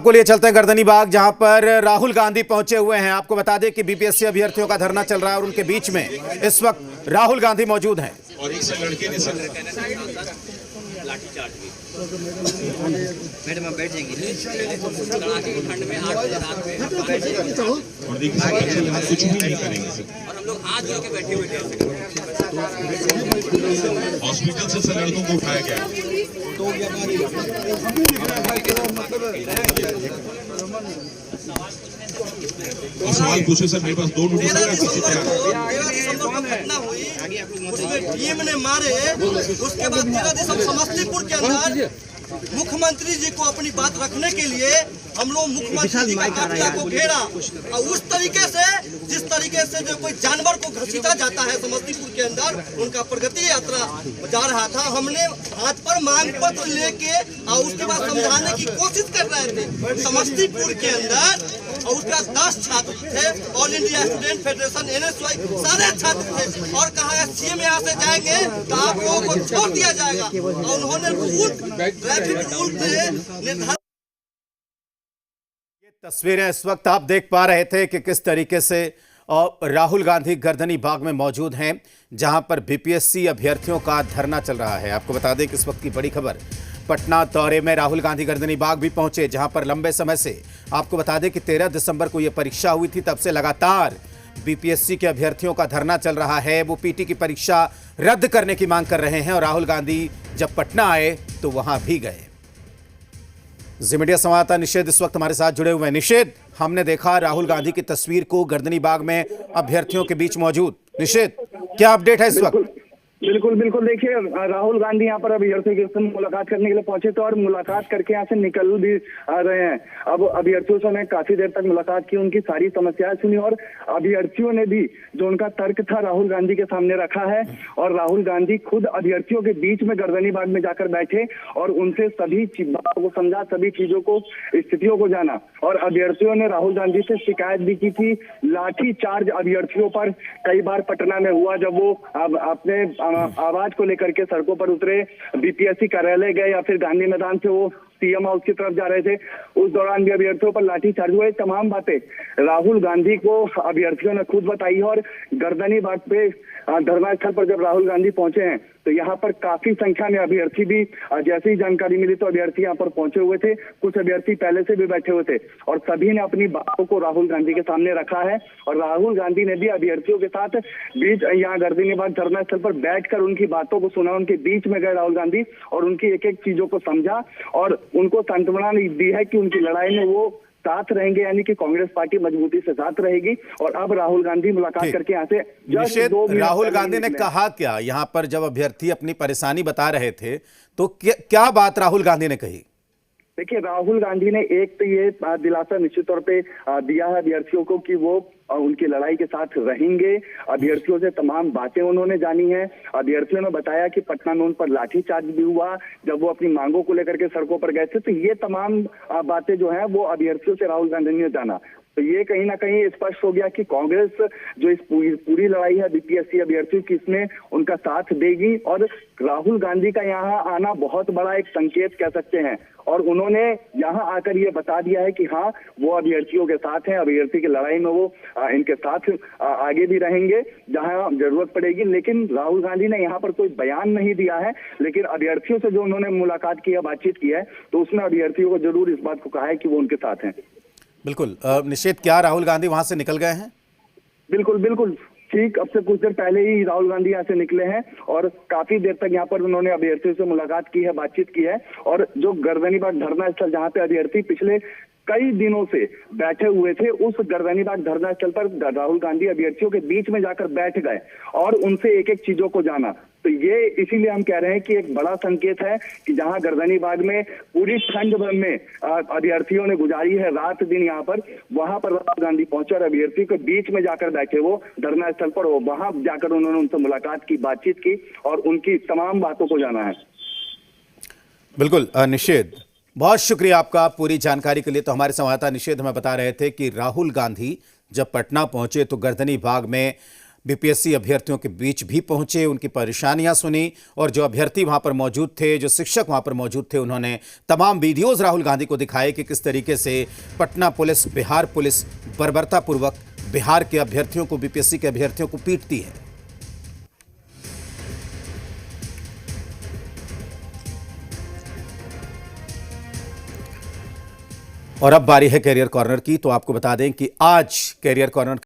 को लिए चलते हैं गर्दनी बाग, जहां पर राहुल गांधी पहुंचे हुए हैं। आपको बता दें कि बीपीएससी अभ्यर्थियों का धरना चल रहा है और उनके बीच में इस वक्त राहुल गांधी मौजूद हैं। और एक लड़के ने मैडम आप बैठ जाएंगी। ठंड में 8 बजे रात में और देखिए कुछ भी नहीं करेंगे सर। और हम लोग हाथ जोड़ के बैठे हुए थे। हॉस्पिटल से लड़कों को उठाया गया। तो सवाल पूछे सर, मेरे पास 2 नोटिस है। घटना हुई उसमें टीम ने मारे, उसके बाद 13 दिसंबर समस्तीपुर के अंदर मुख्यमंत्री जी को अपनी बात रखने के लिए हम लोग मुख्यमंत्री जी का काफिला को घेरा और उस तरीके से जिस तरीके से जो कोई जानवर को घसीटा जाता है समस्तीपुर के अंदर, उनका प्रगति यात्रा जा रहा था। हमने हाथ पर मांग पत्र लेके और उसके बाद समझाने की कोशिश कर रहे थे समस्तीपुर के अंदर। और उसके बाद 10 छात्र थे, all India student federation NSY सारे छात्र थे। और कहा है सीएम यहाँ से जाएंगे तो आप लोगों को छोड़ दिया जाएगा। और उन्होंने ट्रैफिक रूल पे निर्धारित तस्वीरें इस वक्त आप देख पा रहे थे कि किस तरीके से राहुल गांधी गर्दनी बाग में मौजूद हैं, जहां पर बीपीएससी अभ्यर्थियों का धरना चल रहा है। आपको बता दें कि इस वक्त की बड़ी खबर, पटना दौरे में राहुल गांधी गर्दनी बाग भी पहुंचे, जहां पर लंबे समय से आपको बता दें कि 13 दिसंबर को यह परीक्षा हुई थी, तब से लगातार बीपीएससी के अभ्यर्थियों का धरना चल रहा है। वो पीटी की परीक्षा रद्द करने की मांग कर रहे हैं और राहुल गांधी जब पटना आए तो वहां भी गए। जी मीडिया संवाददाता निषेध इस वक्त हमारे साथ जुड़े हुए हैं। निषेध, हमने देखा राहुल गांधी की तस्वीर को गर्दनी बाग में अभ्यर्थियों के बीच मौजूद। निषेध, क्या अपडेट है इस वक्त? बिल्कुल बिल्कुल, देखिए राहुल गांधी यहाँ पर अभ्यर्थियों के साथ मुलाकात करने के लिए पहुंचे थे और मुलाकात करके यहाँ से निकल भी रहे हैं। अब अभ्यर्थियों से उन्होंने काफी देर तक मुलाकात की, उनकी सारी समस्याएं सुनी और अभ्यर्थियों ने भी जो उनका तर्क था राहुल गांधी के सामने रखा है। और राहुल गांधी खुद अभ्यर्थियों के बीच में गर्दनी बाग में जाकर बैठे और उनसे सभी बातों को समझा, सभी चीजों को, स्थितियों को जाना। और अभ्यर्थियों ने राहुल गांधी से शिकायत भी की थी। लाठी चार्ज अभ्यर्थियों पर कई बार पटना में हुआ, जब वो अपने आवाज को लेकर के सड़कों पर उतरे, बीपीएससी कार्यालय गए या फिर गांधी मैदान से वो सीएम हाउस की तरफ जा रहे थे, उस दौरान भी अभ्यर्थियों पर लाठीचार्ज हुए। तमाम बातें राहुल गांधी को अभ्यर्थियों ने खुद बताई। और गर्दनी बाग पे धरना स्थल पर जब राहुल गांधी पहुंचे हैं तो यहाँ पर काफी संख्या में अभ्यर्थी भी, जैसे ही जानकारी मिली तो अभ्यर्थी यहाँ पर पहुंचे हुए थे। कुछ अभ्यर्थी पहले से भी बैठे हुए थे और सभी ने अपनी बातों को राहुल गांधी के सामने रखा है। और राहुल गांधी ने भी अभ्यर्थियों के साथ बीच यहाँ गर्दनी बाग धरना स्थल पर बैठकर उनकी बातों को सुना। उनके बीच में गए राहुल गांधी और उनकी एक एक चीजों को समझा और उनको सांत्वना दी है कि उनकी लड़ाई में वो साथ रहेंगे, यानी कि कांग्रेस पार्टी मजबूती से साथ रहेगी। और अब राहुल गांधी मुलाकात करके यहाँ से निषेध, राहुल गांधी ने कहा क्या यहाँ पर जब अभ्यर्थी अपनी परेशानी बता रहे थे तो क्या बात राहुल गांधी ने कही? देखिए, राहुल गांधी ने एक तो ये दिलासा निश्चित तौर पे दिया है अभ्यर्थियों को कि वो उनकी लड़ाई के साथ रहेंगे। अभ्यर्थियों से तमाम बातें उन्होंने जानी है। अभ्यर्थियों ने बताया कि पटना में उन पर लाठीचार्ज भी हुआ जब वो अपनी मांगों को लेकर के सड़कों पर गए थे। तो ये तमाम बातें जो है वो अभ्यर्थियों से राहुल गांधी ने जाना। तो ये कहीं ना कहीं स्पष्ट हो गया कि कांग्रेस जो इस पूरी लड़ाई है बीपीएससी अभ्यर्थियों की, इसमें उनका साथ देगी। और राहुल गांधी का यहाँ आना बहुत बड़ा एक संकेत कह सकते हैं। और उन्होंने यहाँ आकर ये बता दिया है कि हाँ, वो अभ्यर्थियों के साथ हैं, अभ्यर्थी की लड़ाई में वो इनके साथ आगे भी रहेंगे जहाँ जरूरत पड़ेगी। लेकिन राहुल गांधी ने यहाँ पर कोई बयान नहीं दिया है, लेकिन अभ्यर्थियों से जो उन्होंने मुलाकात की है, बातचीत की है, तो उसमें अभ्यर्थियों को जरूर इस बात को कहा है कि वो उनके साथ हैं। बिल्कुल। निषेध, क्या राहुल गांधी वहां से निकल गए हैं? बिल्कुल बिल्कुल, ठीक अब से कुछ देर पहले ही राहुल गांधी यहाँ से निकले हैं और काफी देर तक यहाँ पर उन्होंने अभ्यर्थियों से मुलाकात की है, बातचीत की है। और जो गर्दनी बाग धरना स्थल जहाँ पे अभ्यर्थी पिछले कई दिनों से बैठे हुए थे, उस गर्दनी बाग धरना स्थल पर राहुल गांधी अभ्यर्थियों के बीच में जाकर बैठ गए और उनसे एक एक चीजों को जाना। तो ये इसीलिए हम कह रहे हैं कि एक बड़ा संकेत है कि जहां गर्दनी बाग में पूरी ठंड में अभ्यर्थियों ने गुजारी है रात दिन यहाँ पर, वहां पर राहुल गांधी पहुंचे और अभ्यर्थियों के बीच में जाकर बैठे वो धरना स्थल पर। वहां जाकर उन्होंने उनसे मुलाकात की, बातचीत की और उनकी तमाम बातों को जाना है। बिल्कुल। निषेध, बहुत शुक्रिया आपका पूरी जानकारी के लिए। तो हमारे संवाददाता निषेध हमें बता रहे थे कि राहुल गांधी जब पटना पहुंचे तो गर्दनी बाग में बीपीएससी अभ्यर्थियों के बीच भी पहुंचे, उनकी परेशानियां सुनी और जो अभ्यर्थी वहां पर मौजूद थे, जो शिक्षक वहां पर मौजूद थे, उन्होंने तमाम वीडियोज राहुल गांधी को दिखाए कि किस तरीके से पटना पुलिस, बिहार पुलिस बर्बरतापूर्वक बिहार के अभ्यर्थियों को, बीपीएससी के अभ्यर्थियों को पीटती है। और अब बारी है कैरियर कॉर्नर की, तो आपको बता दें कि आज कैरियर कॉर्नर